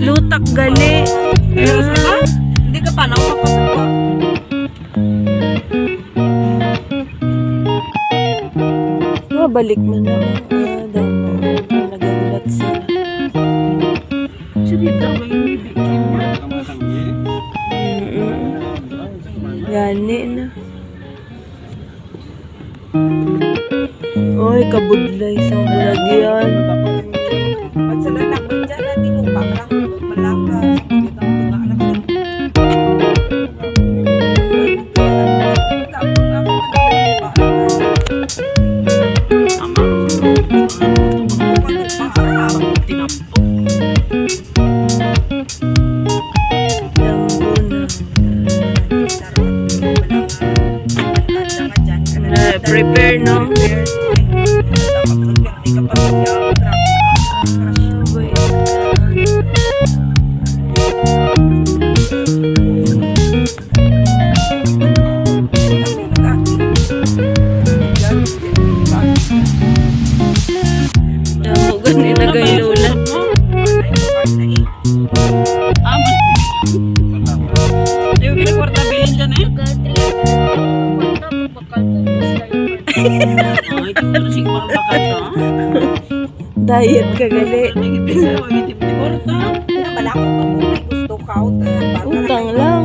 Lutak gali. Hindi ka pa nakapasok. Balik na naman. Damo. Nagagulat sila. Sige daw yung bibikin mo. Gani na. Oy, kabudlay isang halagyan. At sa lalang mo dyan na tinupa. Malakas. Hindi ko pinakwarta bilhin dyan eh. Ay, ito sing parang bakal to. Diet ka gali. Hindi kwarta. Malako pa mo may gusto ka Utang lang.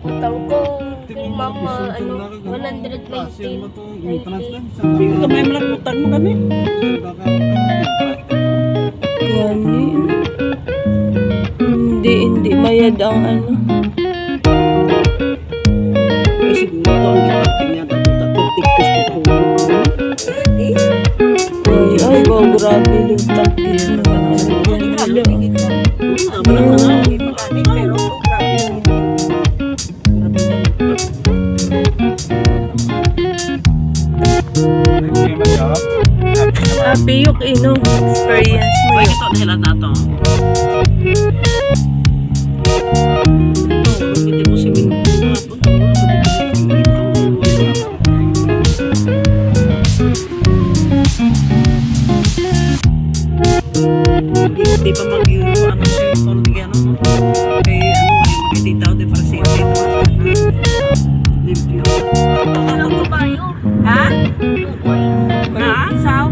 Utang ko kay mama, 119. Hindi ko may malakutang mo kami. Gani. Hindi mayad ang ano. Ay, siguro ito ang ipating niya. Tiktos ko po. Ay, wow, grabe lutak din. pero Happy yung experience mo Ay, yun. ito nila na to. Hindi mo siya hindi pa mag-euro ano siya ano kay ano kay ano ay makititaw de para siya ito limpyo. Ano ba yun? Ha? Ha? Isaw?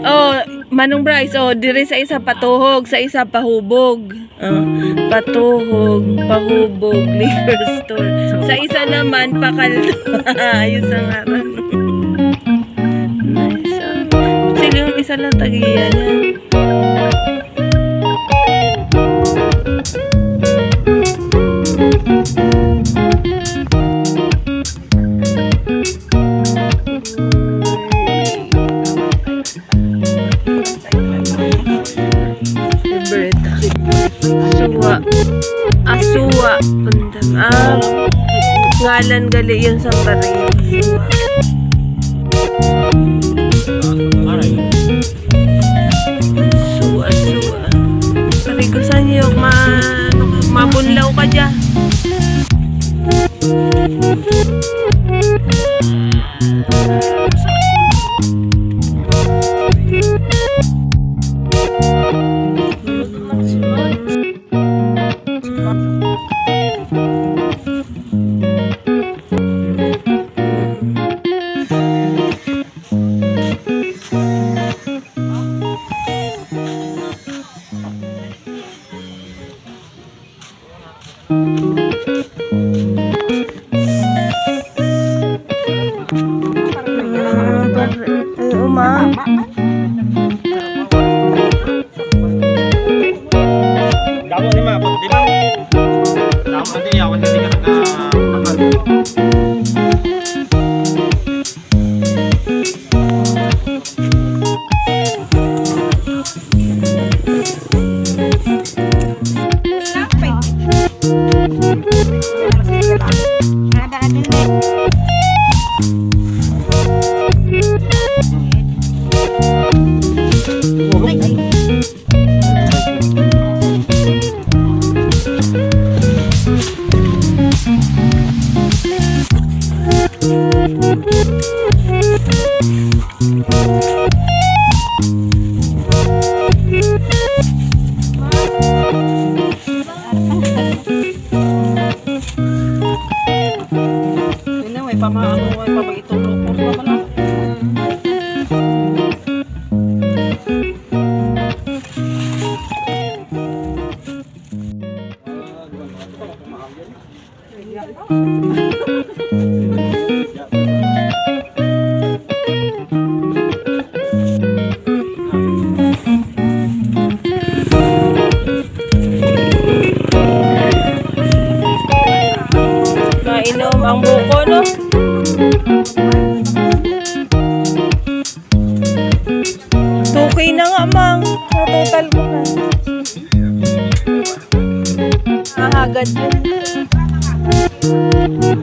Oh, Manong Bryce, oh, dire sa isa patuhog, sa isa pahubog. Patuhog, pahubog, liquor store. Sa isa naman, pakaldo. Ayos ang aran. Nice. Sige, yung isa lang tagiyan yan. Suwa. Asuwa. Undang. Ngalan gali yun sa baril. Suwa. Sabi ko sa inyo, mabunlaw ka dyan. Kamu ni mah, di bang. Kamu nanti ya, nanti kita Mainom ang buko, no? Tukay na nga, mang. Natotal ko na. Mahagad yun.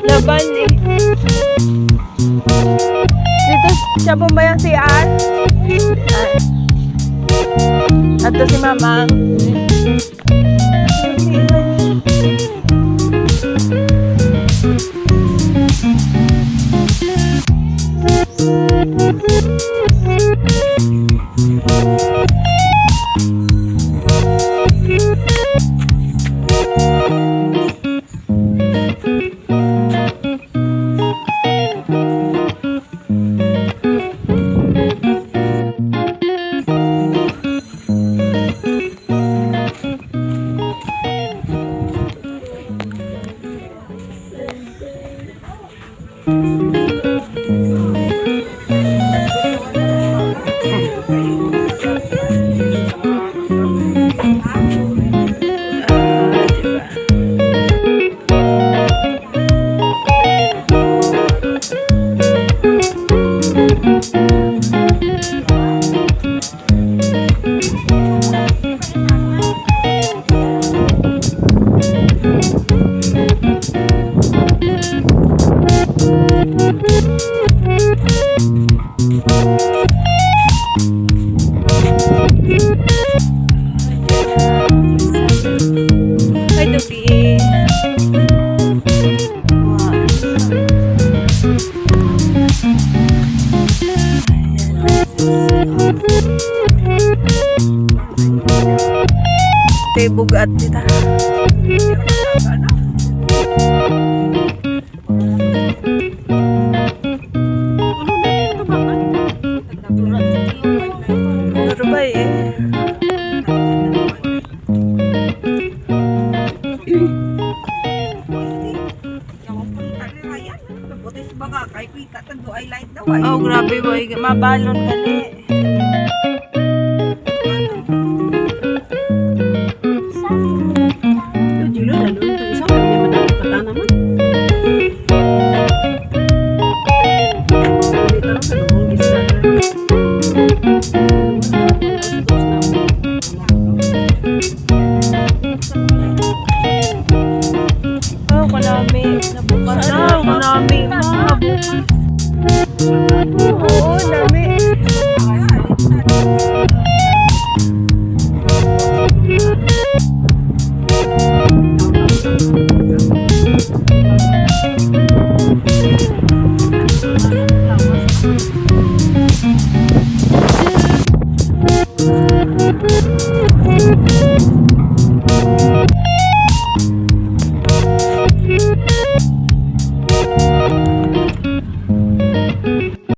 Laban eh. Dito, siya po ba yung CR? At to si mama. Ay, dupi. Tay bugat kita. Berbay eh. Butis baga kay kita tagdo ay light daw Oh, grabe boy. Mabalon gali.